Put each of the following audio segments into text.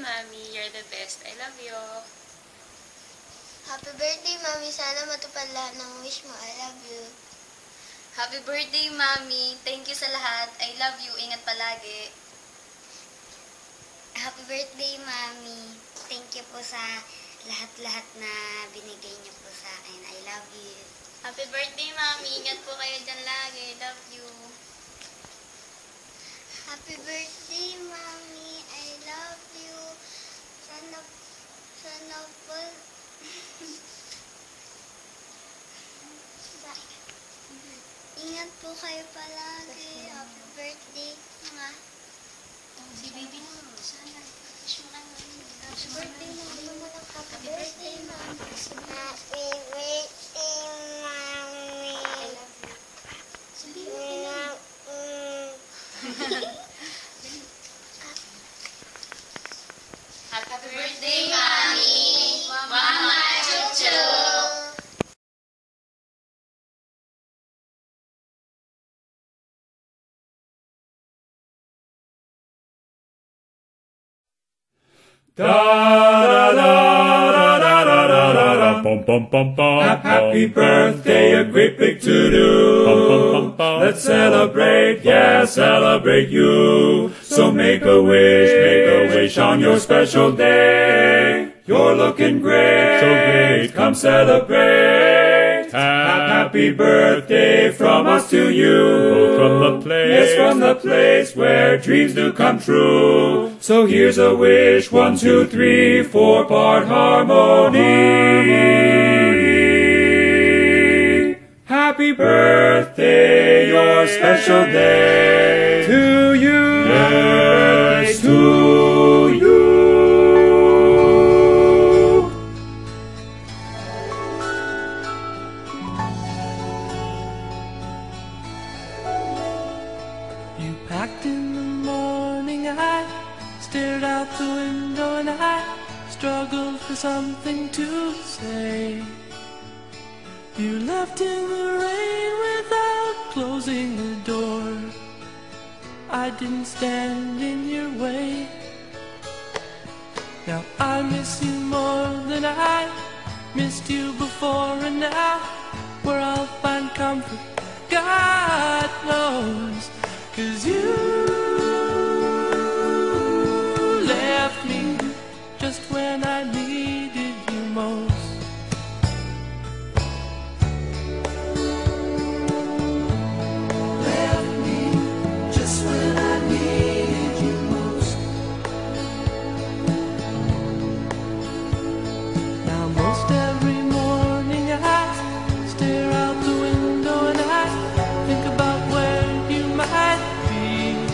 Mommy. You're the best. I love you. Happy birthday, Mami. Sana matupad lahat ng wish mo. I love you. Happy birthday, Mami. Thank you sa lahat. I love you. Ingat palagi. Happy birthday, Mami. Thank you po sa lahat-lahat na binigay niyo po sa akin. I love you. Happy birthday, Mommy. Ingat po kayo dyan lagi. Love you. Happy birthday, Mami. I love you. Sana po... Ingat po kayo palagi. Happy birthday, mga. Si baby mo, sana. Wish mo ka namin. Happy birthday, Mami. Happy birthday, Mami. Happy birthday, Mami. I love you. Sabihin mo na. Happy birthday, Mami. Mama, chuchu. Da da da da da da da da da bum bum bum bum. Happy birthday, a great big to-do. Bum bum bum bum. Let's celebrate, yeah, celebrate you. So make a wish on your special day. You're looking great, so great. Come celebrate. Happy birthday from us to you. From the place, yes, from the place where dreams do come true. So here's a wish, 1, 2, 3, 4-part harmony. Happy birthday, your special day. To you, yes, to you. You packed in the morning, I stared out the window and I struggled for something to say. You left in the rain without closing the door. I didn't stand in your way. Now I miss you more than I missed you before, and now where I'll find comfort, God knows. 'Cause you left me just when I needed you most. Left me just when I needed you most. Now most every morning I stare out the window and I think about where you might be.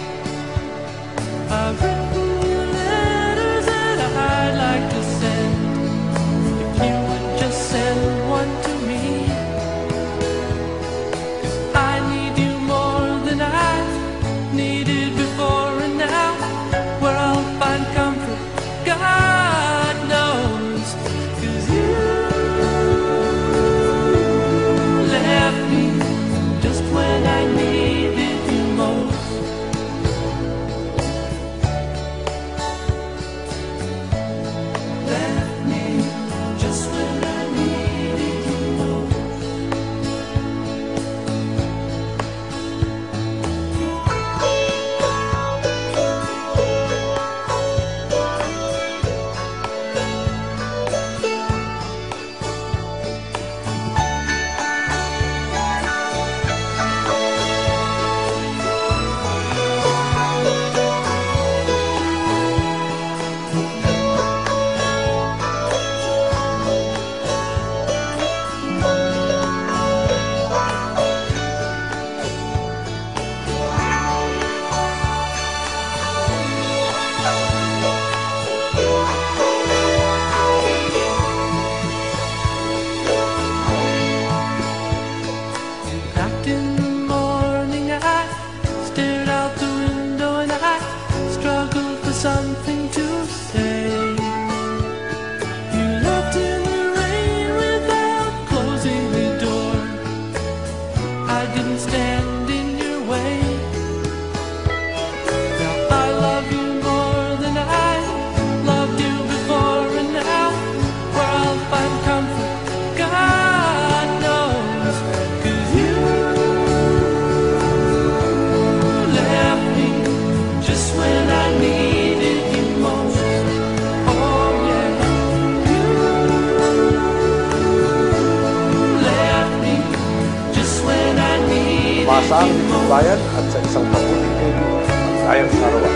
maasaang lingkod bayan at sa isang mabuting kaibigan. Sayang Sarawak.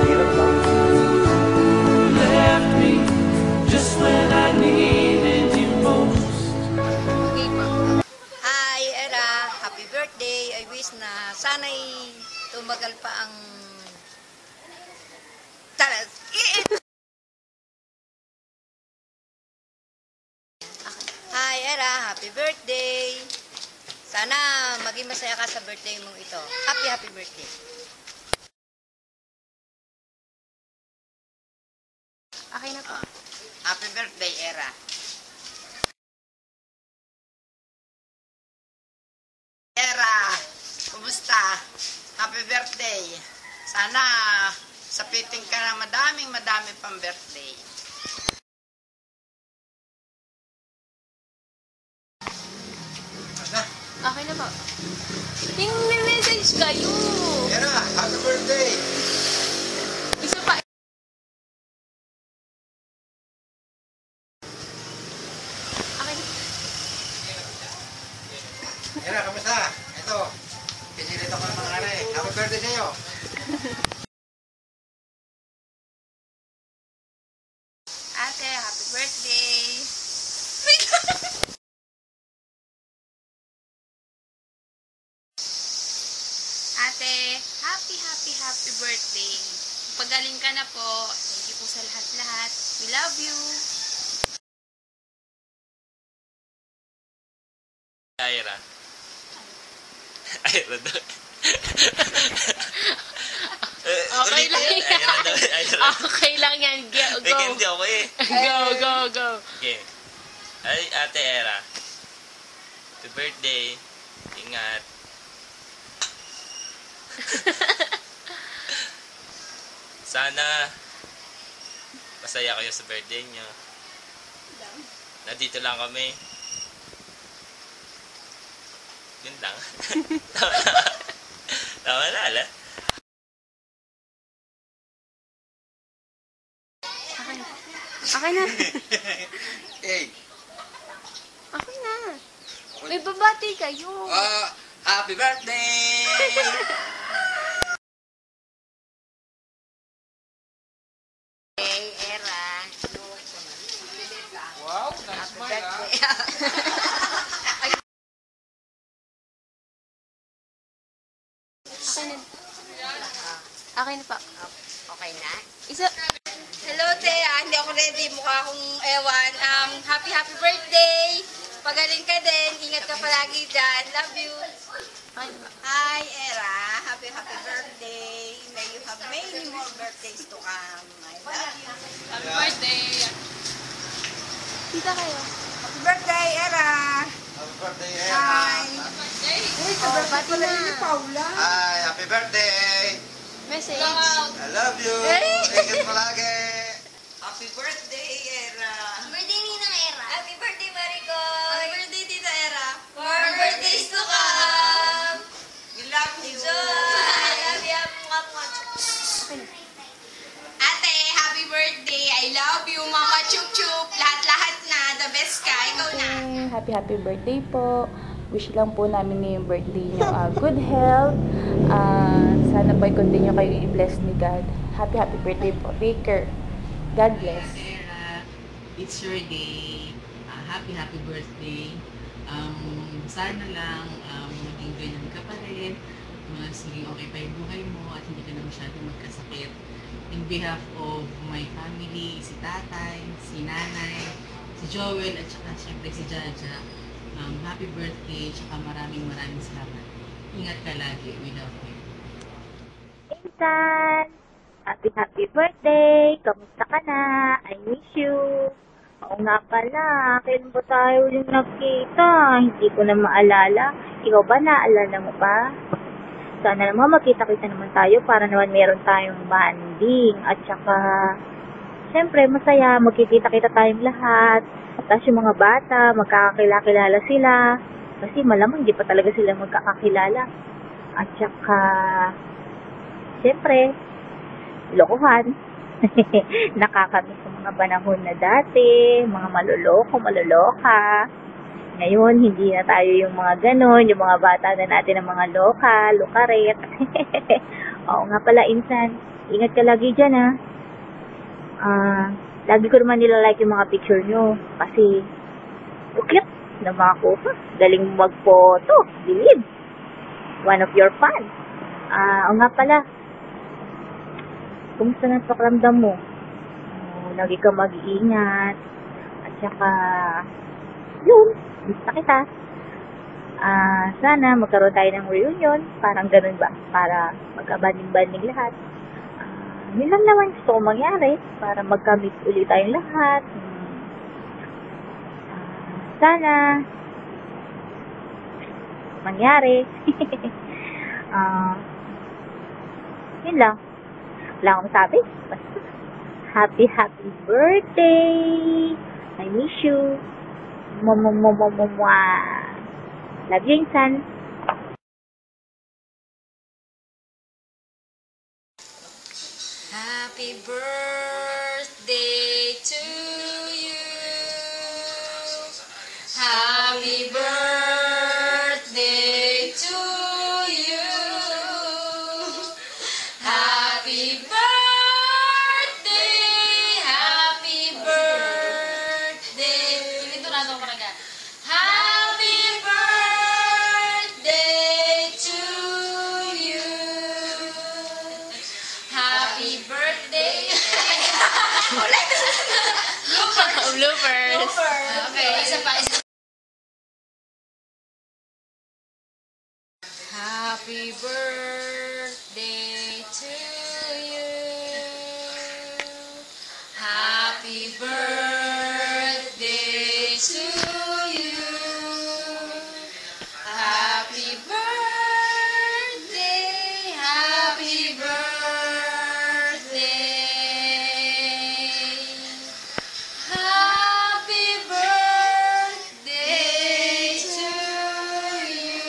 Hirap lang. Left me just when I needed you most. Hi, Era. Happy birthday. I wish na sana'y tumagal pa ang... Hi, Era. Happy birthday. Sana maging masaya ka sa birthday mong ito. Happy birthday. Okay na po. Happy birthday, Era. Era, kumusta? Happy birthday. Sana sapiting ka na madami pang birthday. Okay na po. Yung may message kayo. Era, happy birthday. Isa pa. Okay na. Era, kamusta? Ito, pinilito ko ng mga nanay. Happy birthday sa'yo. Ate, happy birthday. Ate, happy birthday. Pagaling ka na po. Thank you po sa lahat-lahat. We love you. Ira. Ira daw. Okay lang yan. Okay lang yan. Go. Hindi ako eh. Go. Okay. Ay, Ate Era. Happy birthday. Ingat. Sana masaya kayo sa birthday niyo. Nandito lang kami. Yun lang. Tama na, ala. Okay na. Hey. Okay na. May babati kayo. Happy birthday! Hey, Era. Wow, nice smile, Okay na po. Okay na? Isa. Hello, Te. Hindi ako ready. Mukha akong ewan. Happy birthday! Pagaling ka din. Ingat ka palagi dyan. Love you. Okay na po. Hi, Era. Happy birthday. May you have many more birthdays to come. I love you. Happy birthday. Tita kayo. Happy birthday, Era. Happy birthday, Hi. Bati na. Hi, happy birthday! Message. I love you! Ingat palagi! Happy birthday, Era. Birthday ni Nang Era. Happy birthday, Maricoy. Happy birthday, Tita Era. More birthdays to come. We love you. I love you. Ate, happy birthday. I love you, Mama Chup Chup. Lahat-lahat na. The best ka. Ikaw na. Happy birthday po. Wish lang po namin ngayong birthday niyo good health. Sana po i-continue kayo i-bless ni God. Happy birthday po. Take care. God bless. Era, it's your day. Happy birthday. Sana lang maging ganyan ka pa rin. Mas maging okay pa yung buhay mo at hindi ka na masyadong magkasakit. In behalf of my family, si tatay, si nanay, si Joel, at saka siyempre si Jaja, happy birthday, tsaka maraming salamat. Ingat ka lagi. We love you. Insan! Happy birthday! Kamusta ka na? I miss you. Oo nga pala, kailan ba tayo uling nagkita? Hindi ko na maalala. Ikaw ba naalala mo pa? Sana naman magkita-kita naman tayo para naman meron tayong banding. At saka, siyempre masaya, magkikita-kita tayong lahat. Tapos yung mga bata, magkakakilala sila. Kasi malamang hindi pa talaga sila magkakakilala. At saka, siyempre, lokohan. Nakakamiss sa mga panahon na dati, mga maloloko, maloloka. Ngayon, hindi na tayo yung mga ganon, yung mga bata na natin ng mga lokal, lukaret. Oo nga pala, Insan. Ingat ka lagi dyan, ha. Lagi ko naman nilalike yung mga picture nyo. Kasi, ukit na mga kuha. Galing mag-photo. Believe. One of your fans. Oo nga pala. Kumusta na sa pakiramdam mo? Lagi ka mag-iingat. At saka, yun. Gusto kita. Sana magkaroon tayo ng reunion. Parang ganun ba? Para magkabanding-banding lahat. Yun lang naman gusto ko mangyari para magka-meet ulit tayong lahat. Sana mangyari. Yun lang. Wala akong sabi. Basta happy birthday! I miss you. Love you, Insan. Happy birthday to you. Happy birthday to you. Happy birthday. Happy birthday. Ito na ito talaga. Happy birthday to you. Happy birthday. Bloopers. Okay, isa pa. Happy birthday to you. Happy birthday to you. Happy birthday. Happy birthday. Happy birthday to you.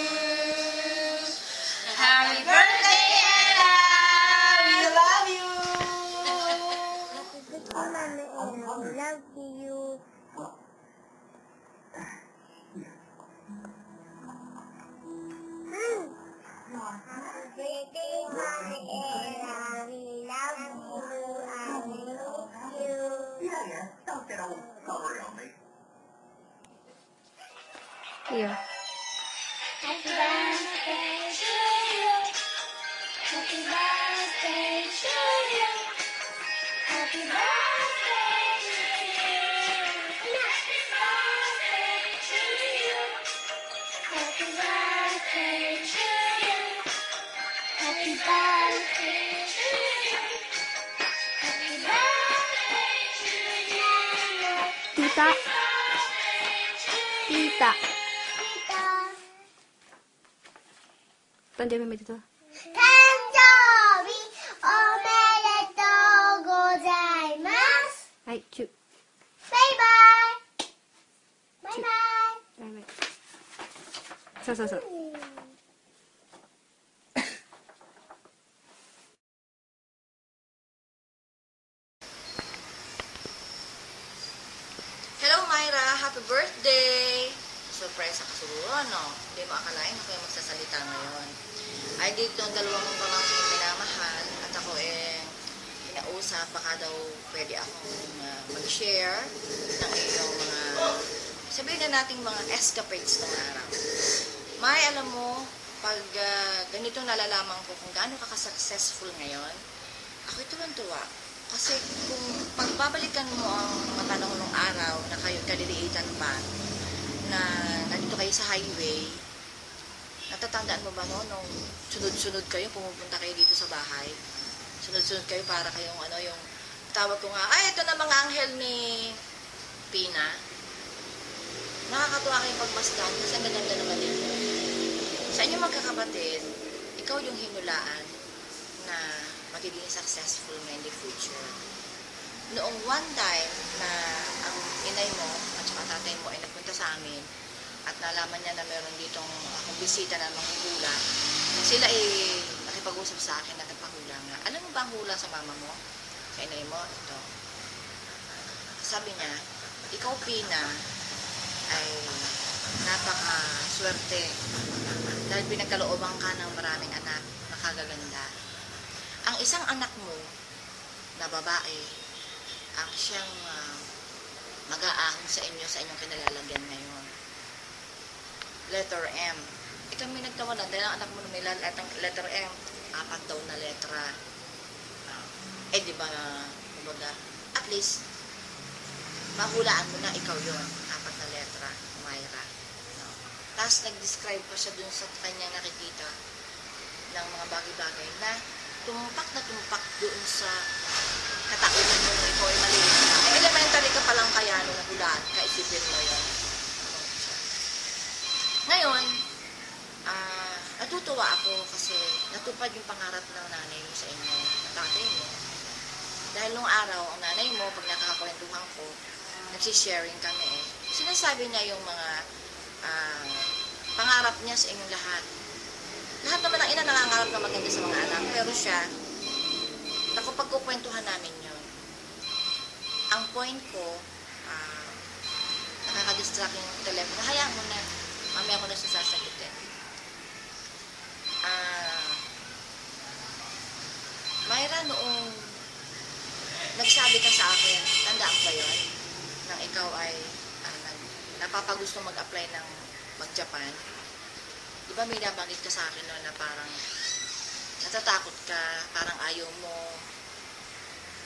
Happy birthday, Ella! We love you! Happy birthday, Mami Ella. Love you. Happy birthday, Mami Ella. We love you. I miss you. Don't get all sorry on me. Yeah. Happy birthday to you. Happy birthday to you. Happy birthday to you. Happy birthday to you. Happy birthday to you. Happy birthday to you. Tita. Tita. Tita. Pandemi mo dito. 誕生日おめでとうございます。Ay, choo. バイバイ。バイバイ。 Bye. So. Hello, Myra. Happy birthday! Surprise ako siguro, no? Hindi mo akalain ako yung magsasalita ngayon. Ay, dito ang dalawang mong pamangkin minamahal at ako kinausap, baka daw pwede akong mag-share ng iyong mga, sabihin na nating mga escapades ng araw. May, alam mo, pag ganito nalalaman ko kung gaano ka-successful ngayon, ako'y tuwan-tuwa. Kasi kung pagbabalikan mo ang mga panahon ng araw na kayo kaliliitan pa, na nandito kayo sa highway, natatandaan mo ba nung sunod-sunod kayo, pumupunta kayo dito sa bahay? Sunod-sunod kayo para kayong yung tawag ko nga, ay, ito na mga anghel ni Pina. Nakakatuwa kayong pagmasdan kasi ang ganda naman dito. Sa inyong magkakapatid, ikaw yung hinulaan na magiging successful na in the future. Noong one time na ang inay mo at saka tatay mo ay nagpunta sa amin at nalaman niya na meron ditong akong bisita na manghula, sila ay nakipag-usap sa akin na nagpahula nga. Alam mo ba ang hula sa mama mo? Sa inay mo? Ito. Sabi niya, ikaw, Pina, ay napaka-swerte. Dahil pinagkalooban ka ng maraming anak na kagaganda. Ang isang anak mo na babae, ang siyang mag-aahon sa inyong kinalalagyan ngayon. Letter M. Kami nagtawanan dahil ang anak mo na may letter M, 4 daw na letra. Di ba, kumbaga, at least, mahulaan mo na ikaw yon 4 na letra, Myra. Tapos, nag-describe pa siya dun sa kanyang nakikita ng mga bagay-bagay na tumpak doon sa katauhan mo na ikaw ay maliit na. Elementary ka palang kaya nung nahulaan, kaisipin mo yun. Ngayon, natutuwa ako kasi natupad yung pangarap ng nanay mo sa inyo, ng tatay mo. Dahil nung araw, ang nanay mo, pag nakakakwentuhan ko, nagsisharing kami sinasabi niya yung mga pangarap niya sa inyong lahat. Lahat naman ng ina nangangarap na maganda sa mga anak, pero siya, pagkukwentuhan namin yun. Ang point ko, nakaka-distract yung telepono. Hayaan mo na, mamaya ko na siya sasagutin. Myra, noong nagsabi ka sa akin, tandaan ba yun? Nang ikaw ay napapagusto mag-apply ng mag-Japan. Di ba may nabanggit ka sa akin noon na parang natatakot ka, parang ayaw mo.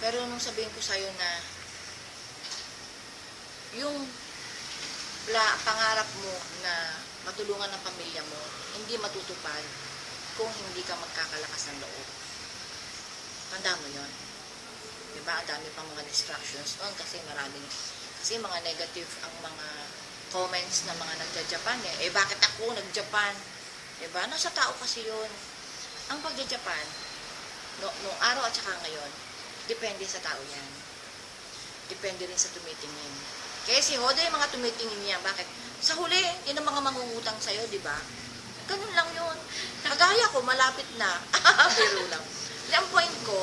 Pero nung sabihin ko sa'yo na yung pangarap mo na matulungan ng pamilya mo, hindi matutupad kung hindi ka magkakalakas ng loob. Tanda mo yun. Diba? Ang dami pang mga distractions doon kasi mga negative ang mga comments ng mga nagja-Japan bakit ako nag-Japan? Diba? Nasa tao kasi yun. Ang pagja-Japan, noong araw at saka ngayon, depende sa tao yan. Depende rin sa tumitingin. Kaya si Hoda yung mga tumitingin niya. Bakit? Sa huli, yun ang mga mangungutang sa'yo, diba? Ganun lang yun. Kagaya ko, malapit na. Biro lang. Ang point ko,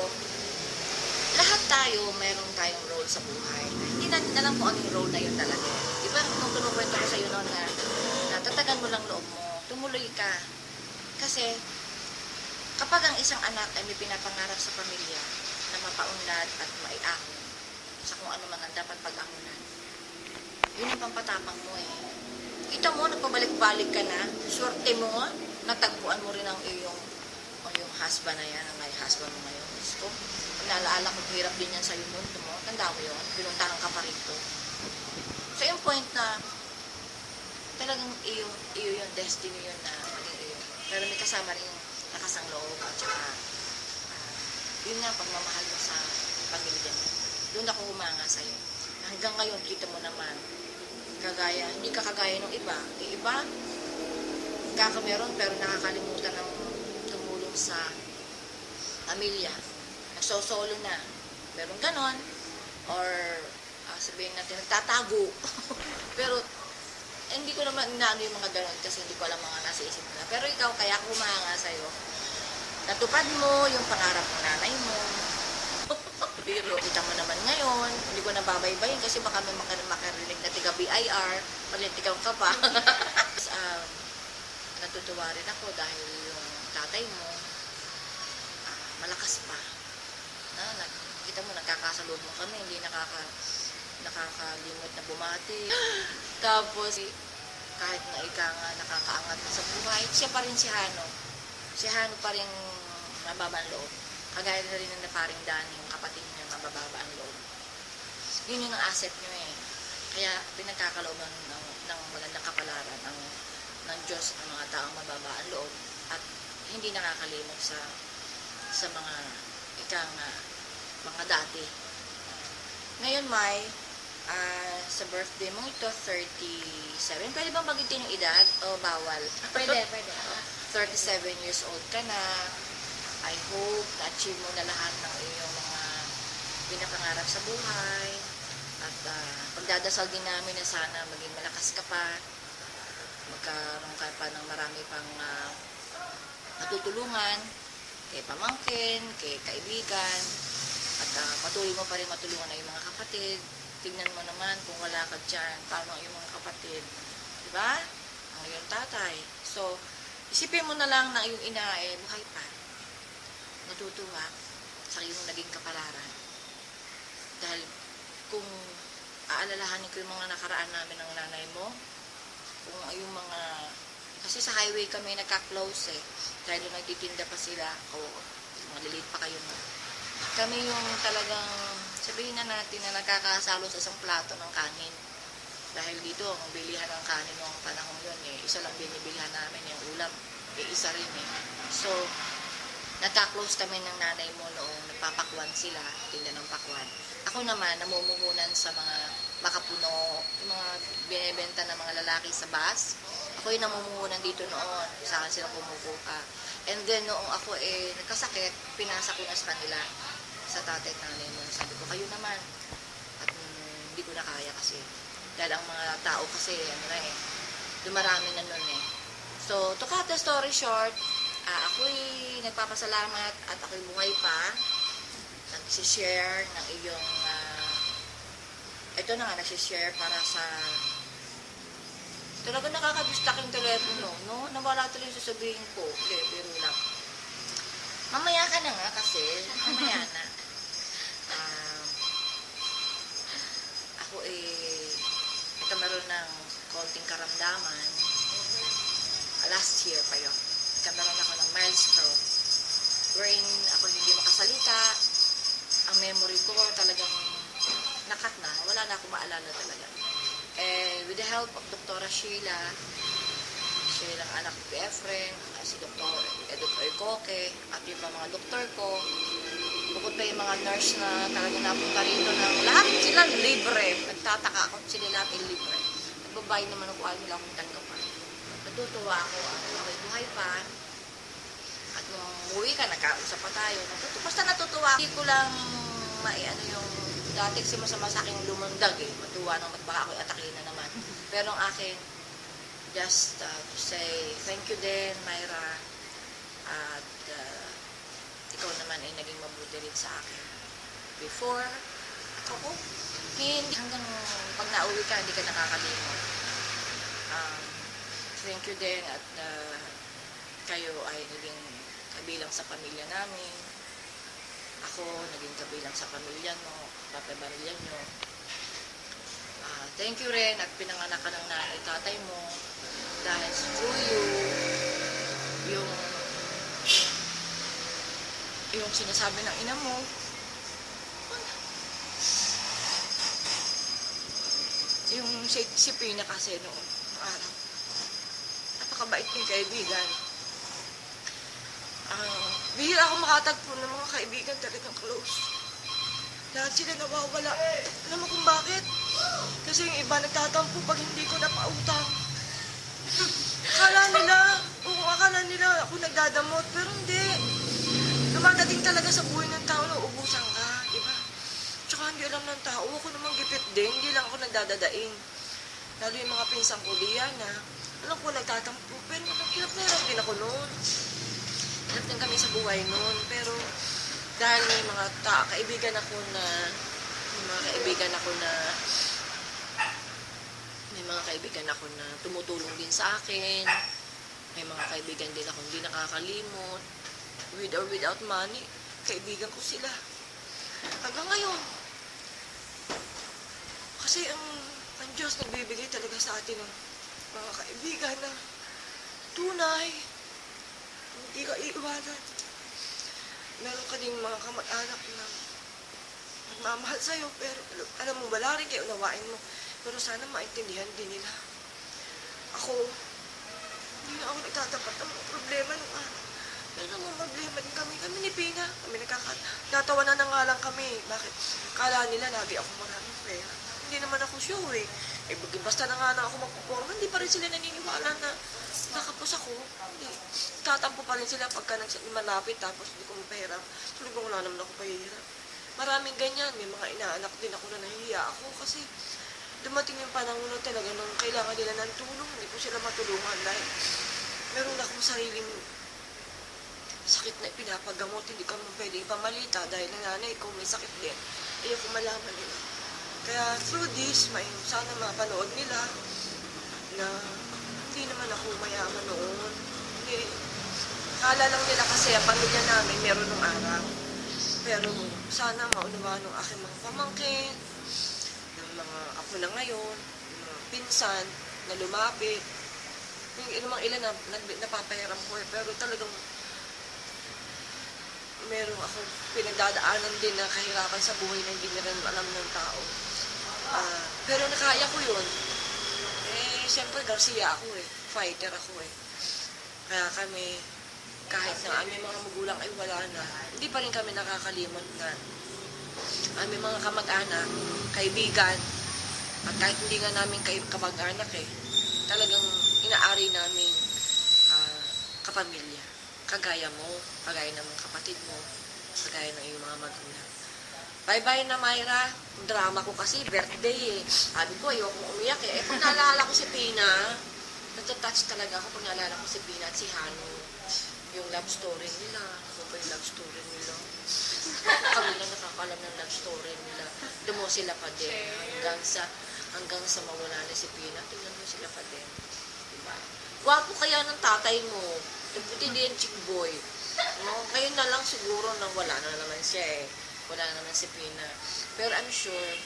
lahat tayo, meron tayong role sa buhay. Hindi natin alam kung anong role na yun talaga. Diba, nung kinukwento ko sa'yo noon na tatagan mo lang loob mo, tumuloy ka. Kasi, kapag ang isang anak ay may pinapangarap sa pamilya na mapaunlad at maiahon sa kung ano man ang dapat pag-ahunan, yun ang pampatapang mo Kita mo, nagpabalik-balik ka na, swerte mo nga, natagpuan mo rin ang iyong husband na yan, ang may husband mo ngayon. So, naalaala ko, hirap din yan sa'yo mundo mo. Tanda mo yun, pinuntahan ka pa rito. So, yung point na, talagang iyo yung destiny yun na maging iyo. Pero may kasama rin yung lakas ng loob at saka, yun nga, pagmamahal mo sa pamilya mo. Doon ako humanga sa'yo. Hanggang ngayon, kita mo naman, hindi ka kagaya ng iba. Yung iba, kakameron pero nakakalimutan ng tumulong sa pamilya. Nagsosolo na. Meron ganon. Or, sabihin natin, nagtatago. Pero, hindi ko naman inaano yung mga ganon kasi hindi ko alam mga nasa isip nila. Pero ikaw, kaya ako humanga sa'yo. Natupad mo yung pangarap ng nanay mo. Pero, kita mo naman ngayon, hindi ko nababaybayin kasi baka may makarinig na tiga BIR, palitigaw ka pa. Natutuwa rin ako dahil yung tatay mo, malakas pa. Kita mo, nagkakasalubong kami, hindi nakakalimot na bumati. Tapos, kahit na ika nga nakakaangat sa buhay, siya pa rin si Hano. Si Hano pa rin mababa ang loob. Kagaya na rin na paring Dani, yung kapatid niya, mabababa ang loob. Yun yung asset niyo Kaya, pinagkakalooban ng magandang kapalaran ng Diyos ang mga taong mababa ang loob at hindi nakakalimot sa mga mga dati. Ngayon, May, sa birthday mo ito, 37. Pwede bang bagitin yung edad? O bawal? Pwede. 37 years old ka na. I hope na-achieve mo na lahat ng iyong mga pinapangarap sa buhay. At pagdadasal din namin na sana maging malakas ka pa. Magkaroon ka pa ng marami pang matutulungan kay pamangkin, kay kaibigan. At patuloy mo pa rin matulungan na yung mga kapatid. Tignan mo naman kung wala ka dyan, paano yung mga kapatid. Diba? ang iyong tatay. So, isipin mo na lang na yung ina buhay pa. Natutuwa sa iyong naging kapalaran. Dahil kung aalalahanin ko yung mga nakaraan namin ng nanay mo, kung yung mga, kasi sa highway kami nagka-close dahil yung nagtitinda pa sila, mga lilit pa kayo na. Kami yung talagang, sabihin na natin na nagkakasalo sa isang plato ng kanin. Dahil dito, ang bilihan ng kanin noong panahon yun, isa lang binibilihan namin, yung ulam, isa rin So, nagka-close kami ng nanay mo noong nagpapakwan sila, tinda ng pakwan. Ako naman, namumuhunan sa mga makapuno, yung mga binibenta ng mga lalaki sa bus. Ako yung namumuhunan dito noon, sa akin sila kumukuha. And then, noong ako nagkasakit, pinasa ko na sa kanila, sa tatay at nanay mo. Sabi ko, kayo naman. At hindi ko na kaya kasi. Dahil ang mga tao kasi, dumarami na nun So, to cut the story short, ako'y nagpapasalamat at ako'y buhay pa. Nagsishare ng iyong, ito na nga, nagsishare para sa, talaga nakakadistak yung telepono, no? Nawala tuloy yung sasabihin ko. Okay, biro lang. Mamaya ka na nga kasi, mamaya na. Ako nagkameron ng konting karamdaman. Last year pa yun. Nagkameron ako ng mild stroke. Wherein ako hindi makasalita. Ang memory ko talagang nakat na. Wala na akong maalala talaga. With the help of Dr. Sheila, siya lang anak ko Efren, si Dr. Koke, at yung mga doktor ko, bukod pa yung mga nurse na talaga napunta rito ng lahat sila libre. Nagtataka ako sila lahat libre. Nagbabayad naman ako, ayaw nila akong tanggapan. Natutuwa ako, ako'y buhay pa. At nung umuwi ka, nagkausap pa tayo. Basta natutuwa. Hindi ko lang yung dati kasi masama sa akin lumundag matuwa nang baka ako'y atakin na naman. Pero ang akin, just to say thank you din, Myra. At ikaw naman ay naging mabuti rin sa akin. Before, ako, hindi hanggang pag nauwi ka, hindi ka nakakalimot. Thank you din at kayo ay naging kabilang sa pamilya namin. Ako, naging kabilang sa pamilya mo, pamilya nyo. Thank you rin at pinanganak ka ng nanay tatay mo dahil through you, yung sinasabi ng ina mo, yung si Pina kasi noong araw, napakabait yung kaibigan. Bihira ako makatagpo ng mga kaibigan talagang close. Lahat sila nawawala. Alam mo kung bakit? Kasi yung iba nagtatampo pag hindi ko napautang. Akala nila ako nagdadamot, pero hindi. Dumadating talaga sa buhay ng tao na ubusan ka, di ba? Tsaka hindi alam ng tao, ako namang gipit din, hindi lang ako nagdadadaing. Lalo yung mga pinsang ko, Liana, alam ko nagtatampo, pero hirap na hirap din ako noon. Hirap din kami sa buhay noon, pero dahil may mga kaibigan ako na tumutulong din sa akin. May mga kaibigan din ako hindi nakakalimot. With or without money, kaibigan ko sila. Hanggang ngayon. Kasi ang Diyos nagbibigay talaga sa atin ng mga kaibigan na tunay. Hindi ka iiwanan. Meron ka ding mga kamag-anak na nagmamahal sa'yo, pero alam mo, wala rin kayo, unawain mo. Pero sana maintindihan din nila. Ako, hindi na ako nagtatapat ng mga problema nung araw. Pero mga problema din kami ni Pina. Kami natawanan na nga lang kami. Bakit? Kala nila lagi ako maraming pera. Hindi naman ako sure basta na nga na ako magpuporma, hindi pa rin sila naniniwala na nakapos ako. Tatampo pa rin sila pagka malapit tapos hindi ko pera. Tuloy ko wala naman ako pahihirap. Maraming ganyan. May mga inaanak din ako na nahihiya ako kasi dumating yung panahon na talaga nung kailangan nila ng tulong, hindi ko sila matulungan dahil meron akong sariling sakit na pinapagamot, hindi ka mo pwede ipamalita dahil nanay ko may sakit din. Ayoko malaman nila. Kaya through this, sana mapanood nila na hindi naman ako ako mayaman noon. Hindi, akala lang nila kasi ang pamilya namin meron ng araw. Pero sana maunawaan ng aking mga pamangkin, ng mga apo na ngayon, ng mga pinsan na lumapit. Yung mga ilan na napapahiram ko pero talagang meron akong pinagdadaanan din na kahirapan sa buhay na hindi na rin alam ng tao. Pero nakaya ko yun. Siyempre Garcia ako fighter ako Kaya kami, kahit na aming mga magulang ay wala na, hindi pa rin kami nakakalimot na aming mga kamag-anak, kaibigan, at kahit hindi nga namin kamag-anak talagang inaari namin kapamilya. Kagaya mo, kagaya ng mga kapatid mo, kagaya ng iyong mga magulang. Bye-bye na, Myra. Drama ko kasi, birthday Sabi ko, ayoko umiyak pag naalala ko si Pina, natutouch talaga ako pag naalala ko si Pina at si Hano. Yung love story nila. Ano ba yung love story nila? Kami lang nakakalam ng love story nila. Dumo sila pa din. Hanggang sa mawala na si Pina, tingnan mo sila pa din. Diba? Gwapo kaya ng tatay mo. Nabuti din chick boy. No? Ngayon na lang siguro na wala na naman siya Wala na naman si Pina. Pero I'm sure,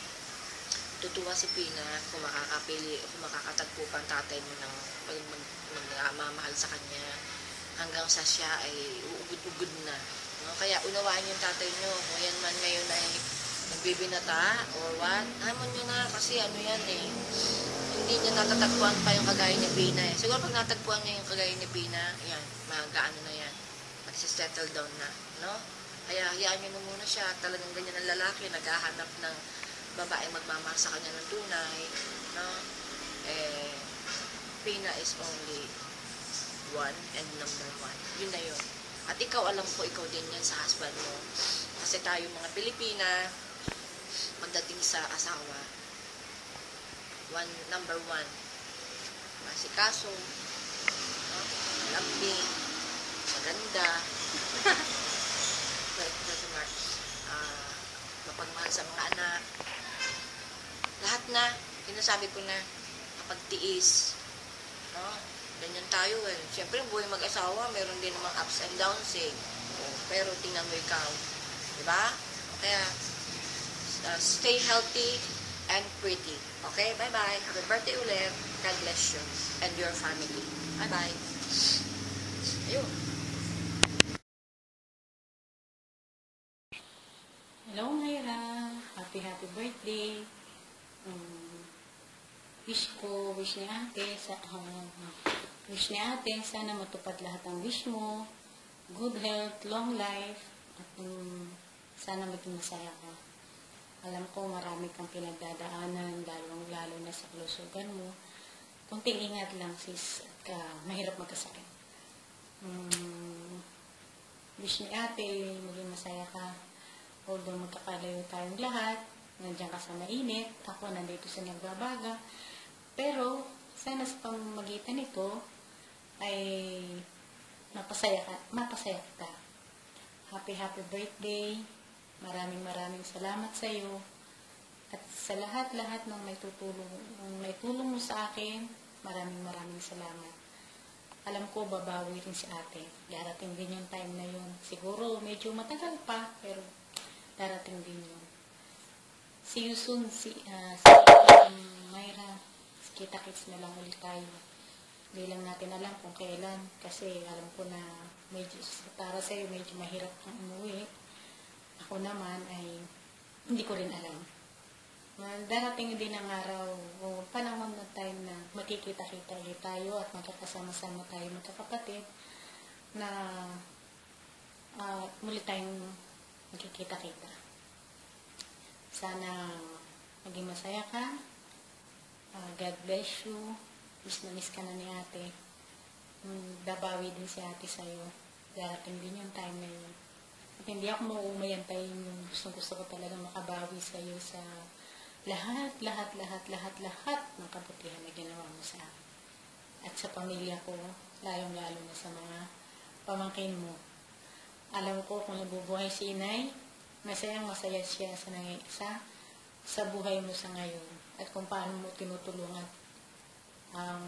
tutuwa si Pina kung makakatagpo pa ang tatay mo ng magmamahal sa kanya hanggang sa siya ay uugod-ugod na. No? Kaya unawaan yung tatay nyo. Kung yan man ngayon ay nagbibinata or what, hamon nyo na kasi ano yan hindi niya natatagpuan pa yung kagaya ni Pina Siguro pag natagpuan niya yung kagaya ni Pina, yan, mag-ano na yan. Mag-settle down na, no? Kaya hayaan niyo na muna siya. Talagang ganyan ang lalaki, naghahanap ng babae magmamahal sa kanya ng tunay, no? Pina is only one and number one. Yun na yun. At ikaw, alam ko, ikaw din yan sa husband mo. Kasi tayo mga Pilipina, pagdating sa asawa, number one, masikaso, no? Lambing, maganda, mapagmahal sa mga anak, lahat na, sinasabi ko na, kapagtiis, no? Ganyan tayo Siyempre, buhay mag-asawa, meron din namang ups and downs pero tingnan mo ikaw, diba? Kaya, stay healthy and pretty. Okay? Bye-bye. Happy birthday ulit. God bless you and your family. Bye-bye. Ayun. Hello, Myra. Happy birthday. Wish ni ate, sana matupad lahat ng wish mo. Good health, long life, at sana maging masaya ka. Alam ko marami kang pinagdadaanan, lalo na sa kalusugan mo. Kunting ingat lang, sis, at mahirap magkasakit. Wish ni ate, maging masaya ka. Although magkakalayo tayong lahat, nandiyan ka sa mainit, ako nandito sa nagbabaga. Pero, sana sa pamamagitan nito, ay mapasaya kita. Happy birthday. Maraming salamat sa iyo. At sa lahat ng may tulong mo sa akin, maraming salamat. Alam ko, babawi rin si ate. Darating din yung time na yun. Siguro, medyo matagal pa, pero darating din yun. See you soon, Myra. Kita-kits na lang ulit tayo. Hindi lang natin alam kung kailan. Kasi alam ko na medyo, para sa'yo, medyo mahirap kang umuwi. Ako naman ay hindi ko rin alam. Darating din ang araw o panahon na time na makikita-kita ulit tayo at magkakasama-sama tayo magkakapatid na muli tayong magkikita-kita. Sana maging masaya ka. God bless you. Miss na miss ka na ni ate. Babawi din si ate sa'yo. Darating din yung time na yun. At hindi ako mauumayantayin yung gusto ko talaga makabawi sa'yo sa lahat ng kabutihan na ginawa mo sa akin. At sa pamilya ko, lalong-lalo na sa mga pamangkin mo. Alam ko kung nabubuhay si inay, masaya siya sa buhay mo sa ngayon. At kung paano mo tinutulungan ang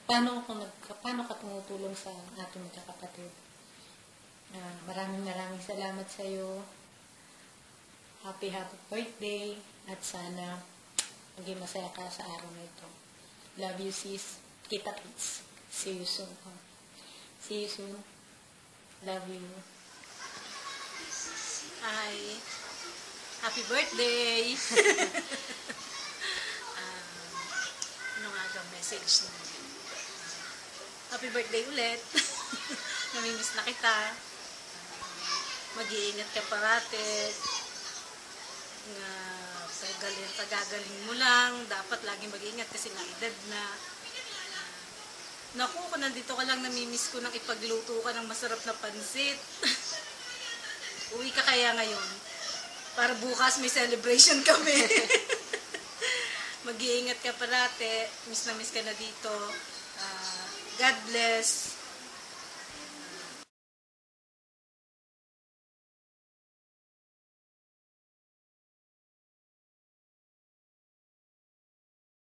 paano ka tumutulong sa ating magkakapatid. Maraming salamat sa iyo. Happy birthday at sana maging masaya ka sa araw na ito. Love you, sis. Kita-kits. See you soon. See you soon. Love you. Hi. Happy birthday! Ano nga daw message mo? Happy birthday ulit. Namimiss na kita. Mag-iingat ka parate. Pagagaling mo lang. Dapat laging mag-iingat kasi naedad na. Naku, kung nandito ka lang, namimiss ko nang ipagluto ka ng masarap na pansit. Uwi ka kaya ngayon? Para bukas may celebration kami. Mag-iingat ka parate. Miss na miss ka na dito. God bless.